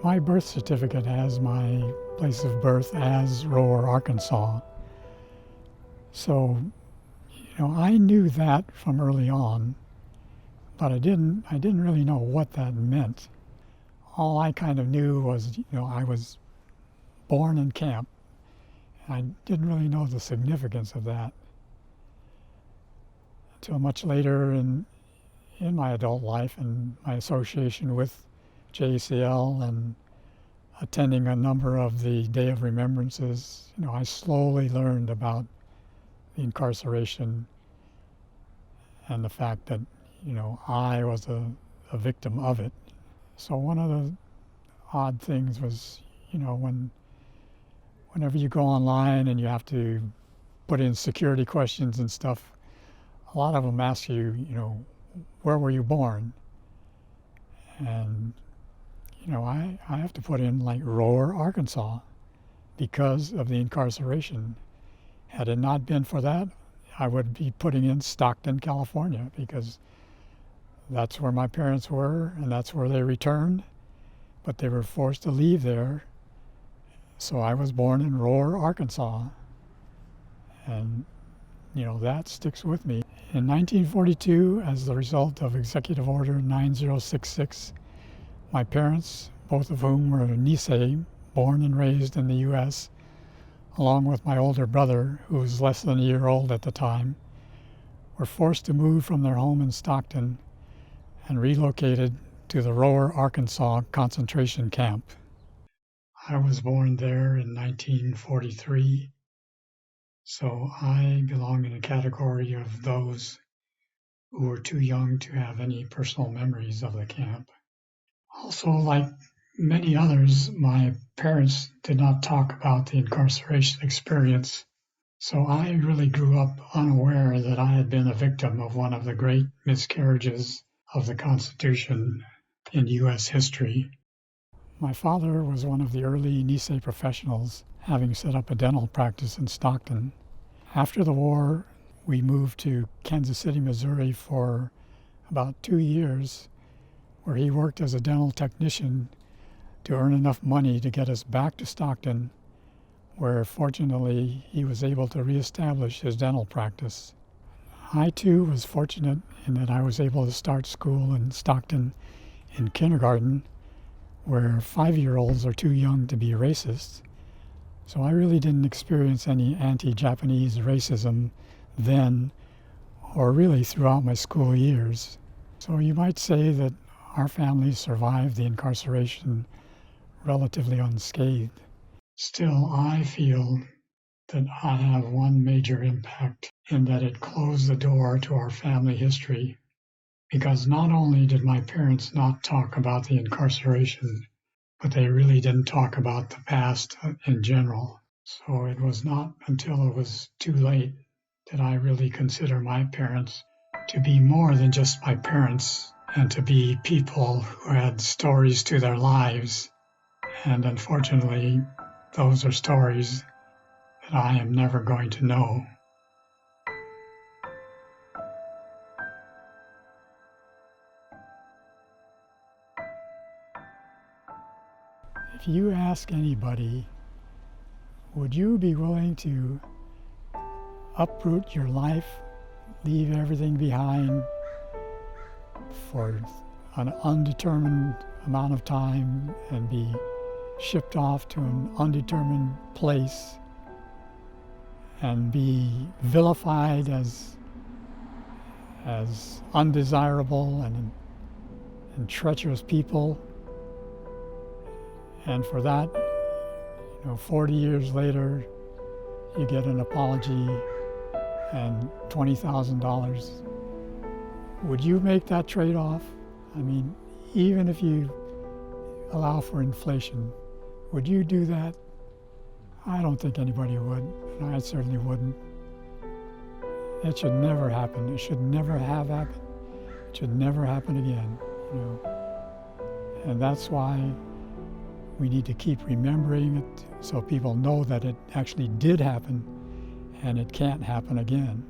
My birth certificate has my place of birth as Rohwer, Arkansas. So, I knew that from early on, but I didn't really know what that meant. All I kind of knew was, I was born in camp. I didn't really know the significance of that until much later in my adult life and my association with JCL and attending a number of the Day of Remembrances. I slowly learned about the incarceration and the fact that, I was a victim of it. So one of the odd things was, whenever you go online and you have to put in security questions and stuff, a lot of them ask you, where were you born? And, I have to put in like Rohwer, Arkansas, because of the incarceration. Had it not been for that, I would be putting in Stockton, California, because that's where my parents were and that's where they returned, but they were forced to leave there. So I was born in Rohwer, Arkansas, and that sticks with me. In 1942, as the result of Executive Order 9066, my parents, both of whom were Nisei, born and raised in the U.S., along with my older brother, who was less than a year old at the time, were forced to move from their home in Stockton and relocated to the Rohwer, Arkansas concentration camp. I was born there in 1943, so I belong in a category of those who were too young to have any personal memories of the camp. Also, like many others, my parents did not talk about the incarceration experience, so I really grew up unaware that I had been a victim of one of the great miscarriages of the Constitution in U.S. history. My father was one of the early Nisei professionals, having set up a dental practice in Stockton. After the war, we moved to Kansas City, Missouri for about 2 years, where he worked as a dental technician to earn enough money to get us back to Stockton, where fortunately he was able to reestablish his dental practice. I too was fortunate in that I was able to start school in Stockton in kindergarten, where 5-year-olds are too young to be racist. So I really didn't experience any anti-Japanese racism then, or really throughout my school years. So you might say that our family survived the incarceration relatively unscathed. Still, I feel that I have one major impact in that it closed the door to our family history, because not only did my parents not talk about the incarceration, but they really didn't talk about the past in general. So it was not until it was too late that I really consider my parents to be more than just my parents, and to be people who had stories to their lives. And unfortunately, those are stories that I am never going to know. If you ask anybody, would you be willing to uproot your life, leave everything behind for an undetermined amount of time and be shipped off to an undetermined place and be vilified as undesirable and treacherous people? And for that, 40 years later, you get an apology and $20,000. Would you make that trade-off? I mean, even if you allow for inflation, would you do that? I don't think anybody would. I certainly wouldn't. It should never happen. It should never have happened. It should never happen again. And that's why we need to keep remembering it so people know that it actually did happen and it can't happen again.